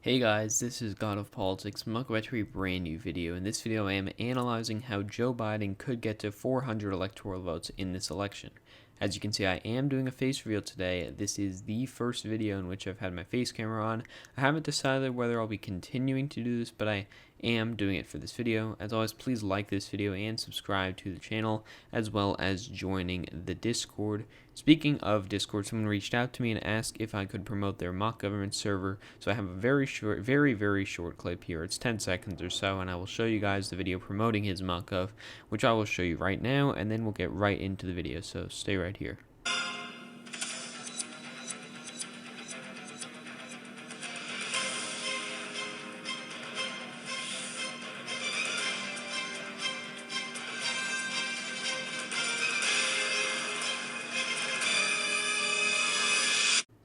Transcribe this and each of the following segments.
Hey guys, this is God of Politics. Welcome back to a brand new video. In this video, I am analyzing how Joe Biden could get to 400 electoral votes in this election. As you can see, I am doing a face reveal today. This is the first video in which I've had my face camera on. I haven't decided whether I'll be continuing to do this, but I am doing it for this video. As always, please like this video and subscribe to the channel, as well as joining the Discord. Speaking of Discord, someone reached out to me and asked if I could promote their mock government server. So I have a very short clip here. It's 10 seconds or so, and I will show you guys the video promoting his mock gov, which I will show you right now, and then we'll get right into the video. So stay right here.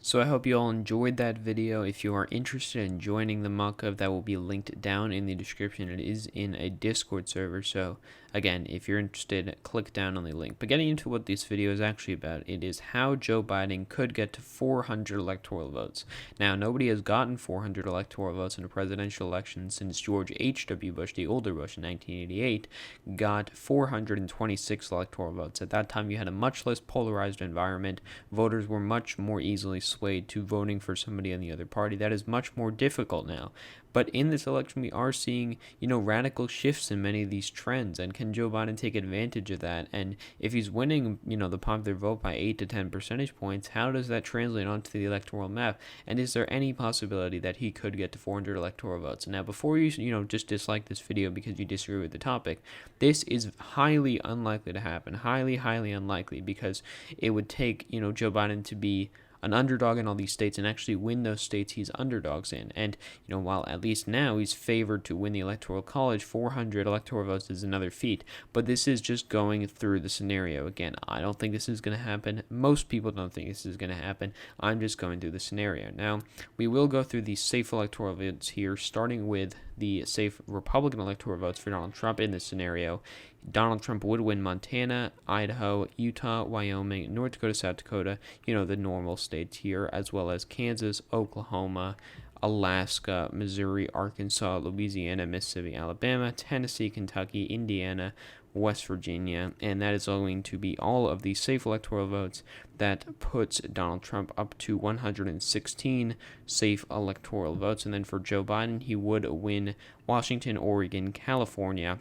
So I hope you all enjoyed that video. If you are interested in joining the mock-up, that will be linked down in the description. It is in a Discord server, so again, if you're interested, click down on the link. But getting into what this video is actually about, it is how Joe Biden could get to 400 electoral votes. Now, nobody has gotten 400 electoral votes in a presidential election since George H.W. Bush, the older Bush in 1988, got 426 electoral votes. At that time, you had a much less polarized environment. Voters were much more easily swayed to voting for somebody on the other party. That is much more difficult now. But in this election, we are seeing, radical shifts in many of these trends. And can Joe Biden take advantage of that? And if he's winning, the popular vote by 8 to 10 percentage points, how does that translate onto the electoral map? And is there any possibility that he could get to 400 electoral votes? Now, before you, just dislike this video because you disagree with the topic, this is highly unlikely to happen. Highly unlikely, because it would take, Joe Biden to be an underdog in all these states and actually win those states he's underdogs in. And, while at least now he's favored to win the Electoral College, 400 electoral votes is another feat. But this is just going through the scenario. Again, I don't think this is going to happen. Most people don't think this is going to happen. I'm just going through the scenario. Now, we will go through these safe electoral votes here, starting with the safe Republican electoral votes for Donald Trump in this scenario. Donald Trump would win Montana, Idaho, Utah, Wyoming, North Dakota, South Dakota, the normal states here, as well as Kansas, Oklahoma, Alaska, Missouri, Arkansas, Louisiana, Mississippi, Alabama, Tennessee, Kentucky, Indiana, West Virginia, and that is going to be all of the safe electoral votes that puts Donald Trump up to 116 safe electoral votes. And then for Joe Biden, he would win Washington, Oregon, California,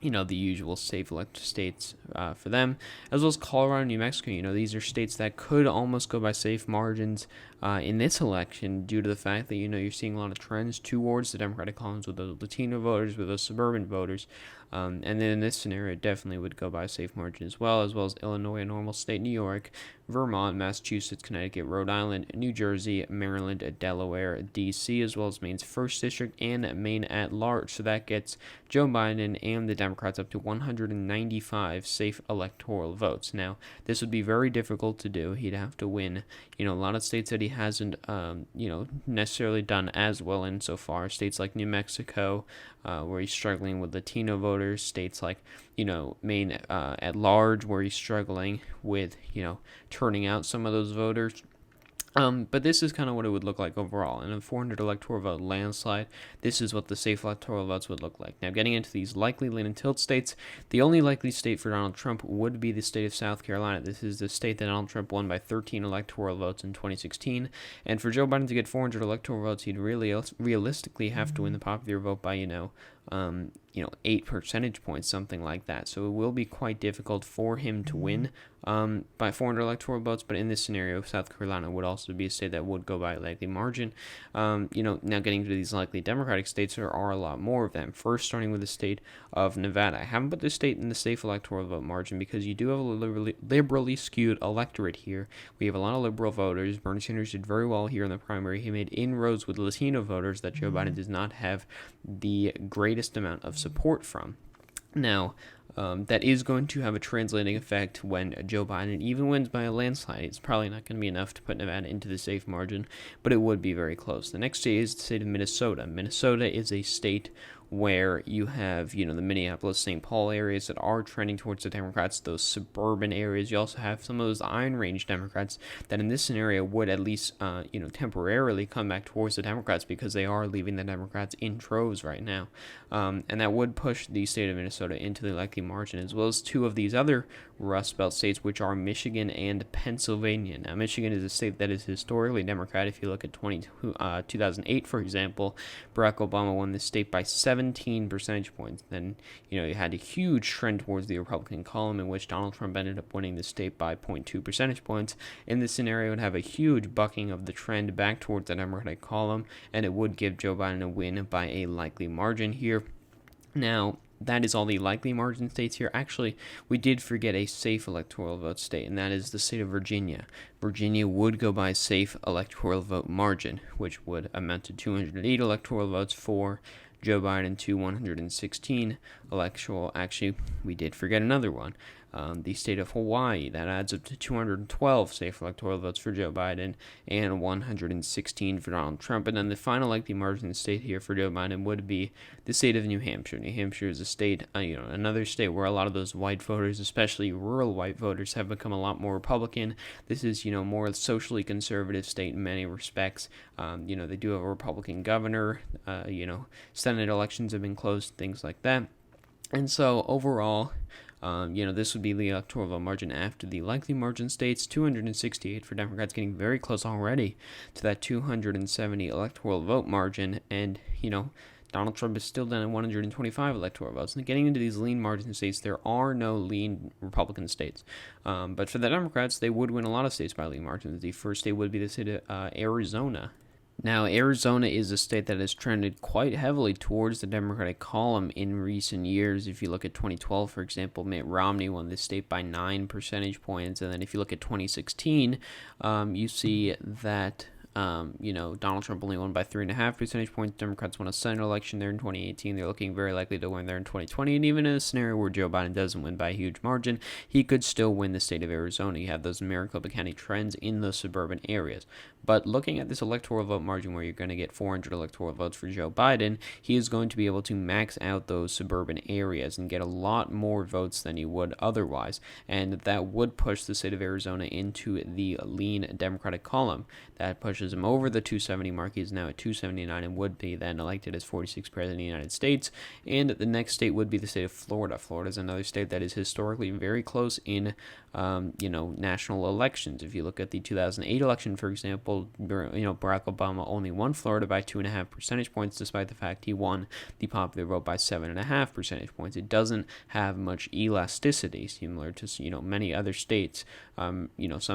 the usual safe states for them, as well as Colorado and New Mexico. These are states that could almost go by safe margins in this election due to the fact that, you're seeing a lot of trends towards the Democratic columns with those Latino voters, with those suburban voters. And then in this scenario, it definitely would go by a safe margin as well as Illinois, a normal state, New York, Vermont, Massachusetts, Connecticut, Rhode Island, New Jersey, Maryland, Delaware, D.C., as well as Maine's 1st District and Maine at large. So that gets Joe Biden and the Democrats up to 195 safe electoral votes. Now, this would be very difficult to do. He'd have to win, a lot of states that he hasn't, necessarily done as well in so far. States like New Mexico, where he's struggling with Latino voters, states like, Maine at large, where he's struggling with, turning out some of those voters. But this is kind of what it would look like overall. In a 400 electoral vote landslide, this is what the safe electoral votes would look like. Now, getting into these likely lean and tilt states, the only likely state for Donald Trump would be the state of South Carolina. This is the state that Donald Trump won by 13 electoral votes in 2016. And for Joe Biden to get 400 electoral votes, he'd really realistically have to win the popular vote by, 8 percentage points, something like that. So it will be quite difficult for him to win by 400 electoral votes. But in this scenario, South Carolina would also be a state that would go by a likely margin. Now getting to these likely Democratic states, there are a lot more of them. First, starting with the state of Nevada. I haven't put this state in the safe electoral vote margin because you do have a liberally skewed electorate here. We have a lot of liberal voters. Bernie Sanders did very well here in the primary. He made inroads with Latino voters that Joe Biden does not have the greatest amount of support from. Now, that is going to have a translating effect when Joe Biden even wins by a landslide. It's probably not going to be enough to put Nevada into the safe margin, but it would be very close. The next state is the state of Minnesota. Minnesota is a state where you have, the Minneapolis, St. Paul areas that are trending towards the Democrats, those suburban areas. You also have some of those Iron Range Democrats that in this scenario would at least, temporarily come back towards the Democrats because they are leaving the Democrats in troves right now. And that would push the state of Minnesota into the likely margin, as well as two of these other Rust Belt states, which are Michigan and Pennsylvania. Now, Michigan is a state that is historically Democrat. If you look at 2008, for example, Barack Obama won this state by 17 percentage points. Then, you had a huge trend towards the Republican column in which Donald Trump ended up winning the state by 0.2 percentage points. In this scenario, it would have a huge bucking of the trend back towards the Democratic column, and it would give Joe Biden a win by a likely margin here. Now, that is all the likely margin states here. Actually, we did forget a safe electoral vote state, and that is the state of Virginia. Virginia would go by safe electoral vote margin, which would amount to 208 electoral votes for Joe Biden to 116 electoral. Actually, we did forget another one. The state of Hawaii, that adds up to 212 safe electoral votes for Joe Biden and 116 for Donald Trump. And then the final likely margin state here for Joe Biden would be the state of New Hampshire. New Hampshire is a state, another state where a lot of those white voters, especially rural white voters, have become a lot more Republican. This is, more socially conservative state in many respects. They do have a Republican governor. Senate elections have been closed, things like that. And so overall, this would be the electoral vote margin after the likely margin states, 268 for Democrats, getting very close already to that 270 electoral vote margin. And, Donald Trump is still down at 125 electoral votes. And getting into these lean margin states, there are no lean Republican states. But for the Democrats, they would win a lot of states by lean margins. The first state would be the state of Arizona. Now, Arizona is a state that has trended quite heavily towards the Democratic column in recent years. If you look at 2012, for example, Mitt Romney won this state by 9 percentage points. And then if you look at 2016, you see that Donald Trump only won by 3.5 percentage points. Democrats won a Senate election there in 2018. They're looking very likely to win there in 2020. And even in a scenario where Joe Biden doesn't win by a huge margin, he could still win the state of Arizona. You have those Maricopa County trends in the suburban areas. But looking at this electoral vote margin where you're going to get 400 electoral votes for Joe Biden, he is going to be able to max out those suburban areas and get a lot more votes than he would otherwise. And that would push the state of Arizona into the lean Democratic column. That pushes him over the 270 mark. He's now at 279 and would be then elected as 46th president of the United States. And the next state would be the state of Florida. Florida is another state that is historically very close in, national elections. If you look at the 2008 election, for example, Barack Obama only won Florida by 2.5 percentage points, despite the fact he won the popular vote by 7.5 percentage points. It doesn't have much elasticity, similar to, many other states. Some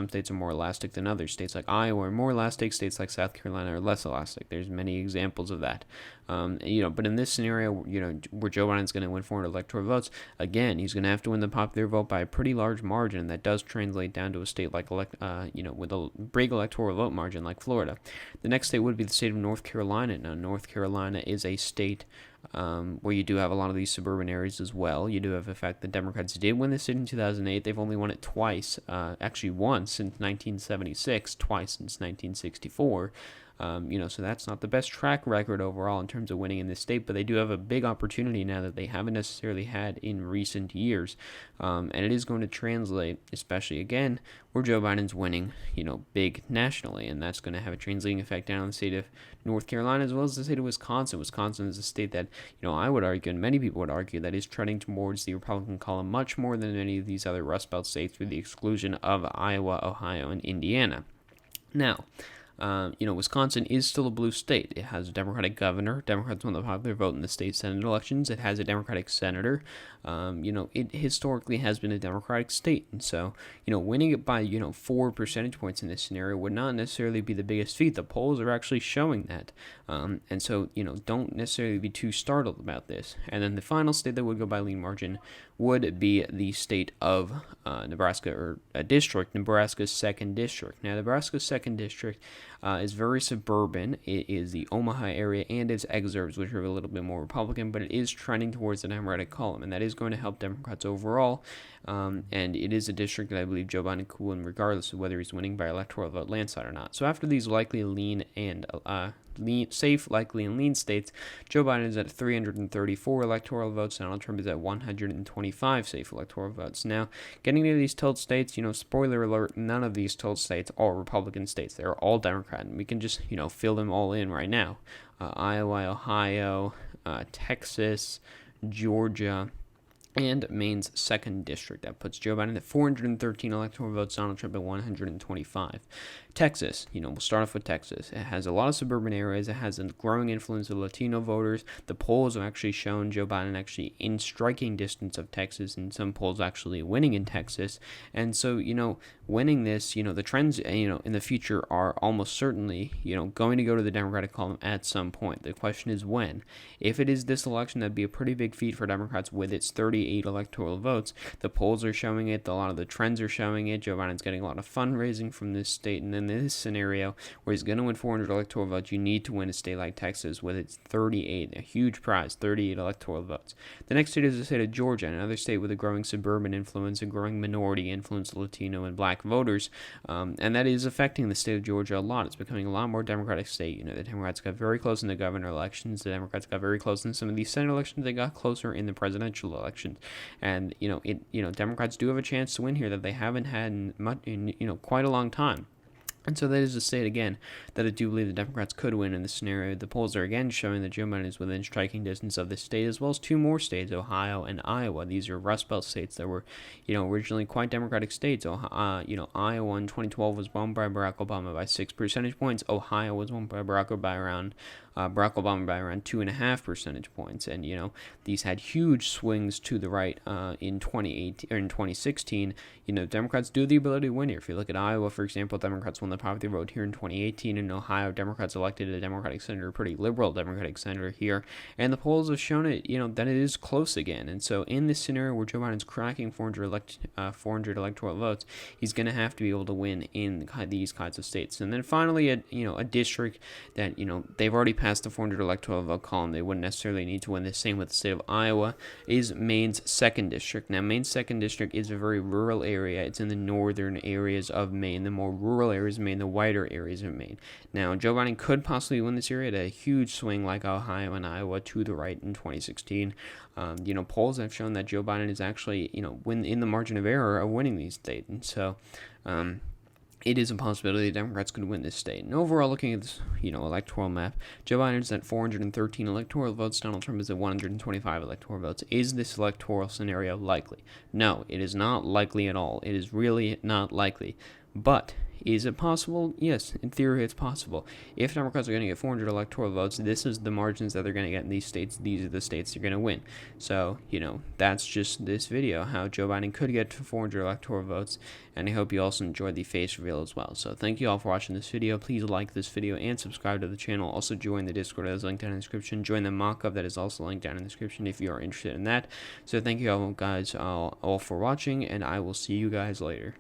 states are more elastic than others. States like Iowa are more elastic. States like South Carolina are less elastic. There's many examples of that. But in this scenario, where Joe Biden's going to win 400 electoral votes, again, he's going to have to win the popular vote by a pretty large margin, and that does translate down to a state like, with a big electoral vote margin like Florida. The next state would be the state of North Carolina. Now, North Carolina is a state where you do have a lot of these suburban areas as well. You do have the fact that Democrats did win the state in 2008. They've only won it twice, actually once since 1976, twice since 1964. So that's not the best track record overall in terms of winning in this state, but they do have a big opportunity now that they haven't necessarily had in recent years. And it is going to translate, especially again, where Joe Biden's winning, big nationally, and that's going to have a translating effect down on the state of North Carolina as well as the state of Wisconsin. Wisconsin is a state that, I would argue, and many people would argue, that is trending towards the Republican column much more than any of these other Rust Belt states, with the exclusion of Iowa, Ohio, and Indiana. Now, Wisconsin is still a blue state. It has a Democratic governor. Democrats won the popular vote in the state Senate elections. It has a Democratic senator. It historically has been a Democratic state. And so, winning it by, 4 percentage points in this scenario would not necessarily be the biggest feat. The polls are actually showing that. And so, don't necessarily be too startled about this. And then the final state that would go by lean margin would be the state of Nebraska, or a district, Nebraska's 2nd District. Now, Nebraska's 2nd District is very suburban. It is the Omaha area and its exurbs, which are a little bit more Republican, but it is trending towards the Democratic column, and that is going to help Democrats overall. And it is a district that I believe Joe Biden could win regardless of whether he's winning by electoral vote landslide or not. So after these likely lean and safe, likely, and lean states, Joe Biden is at 334 electoral votes. Donald Trump is at 125 safe electoral votes. Now, getting to these tilt states, spoiler alert, none of these tilt states are Republican states. They're all Democrat, and we can just, fill them all in right now. Iowa, Ohio, Texas, Georgia, and Maine's 2nd district. That puts Joe Biden at 413 electoral votes, Donald Trump at 125. Texas, we'll start off with Texas. It has a lot of suburban areas. It has a growing influence of Latino voters. The polls have actually shown Joe Biden actually in striking distance of Texas, and some polls actually winning in Texas. And so, winning this, the trends, in the future are almost certainly, going to go to the Democratic column at some point. The question is when. If it is this election, that'd be a pretty big feat for Democrats with its 38 electoral votes. The polls are showing it. A lot of the trends are showing it. Joe Biden's getting a lot of fundraising from this state, and then this scenario where he's going to win 400 electoral votes, you need to win a state like Texas with its 38, a huge prize, 38 electoral votes. The next state is the state of Georgia, another state with a growing suburban influence, a growing minority influence, Latino and black voters, and that is affecting the state of Georgia a lot. It's becoming a lot more Democratic state. The Democrats got very close in the governor elections. The Democrats got very close in some of these Senate elections. They got closer in the presidential elections, and Democrats do have a chance to win here that they haven't had in quite a long time. And so that is to state again that I do believe the Democrats could win in this scenario. The polls are again showing that Joe Biden is within striking distance of this state, as well as 2 more states, Ohio and Iowa. These are Rust Belt states that were, originally quite Democratic states. Iowa in 2012 was won by Barack Obama by 6 percentage points. Ohio was won by Barack Obama by around 2.5 percentage points. And these had huge swings to the right in 2018 or in 2016. Democrats do have the ability to win here. If you look at Iowa, for example, Democrats won the popular vote here in 2018. In Ohio, Democrats elected a Democratic senator, a pretty liberal Democratic senator here, and the polls have shown it, that it is close again. And so, in this scenario where Joe Biden's cracking 400 electoral votes, he's going to have to be able to win in these kinds of states. And then finally, a district that they've already passed the 400 electoral vote column. They wouldn't necessarily need to win the same with the state of Iowa. Is Maine's 2nd district. Now, Maine's 2nd district is a very rural area. It's in the northern areas of Maine, the more rural areas of Maine, the whiter areas of Maine. Now, Joe Biden could possibly win this area at a huge swing like Ohio and Iowa to the right in 2016. Polls have shown that Joe Biden is actually, in the margin of error of winning these states. And so, it is a possibility the Democrats could win this state. And overall, looking at this, electoral map, Joe Biden is at 413 electoral votes. Donald Trump is at 125 electoral votes. Is this electoral scenario likely? No, it is not likely at all. It is really not likely. But is it possible? Yes, in theory it's possible. If Democrats are going to get 400 electoral votes, this is the margins that they're going to get in these states. These are the states they're going to win. So, that's just this video, how Joe Biden could get to 400 electoral votes, and I hope you also enjoyed the face reveal as well. So thank you all for watching this video. Please like this video and subscribe to the channel. Also join the Discord that is linked down in the description. Join the mock-up that is also linked down in the description if you are interested in that. So thank you all guys all for watching, and I will see you guys later.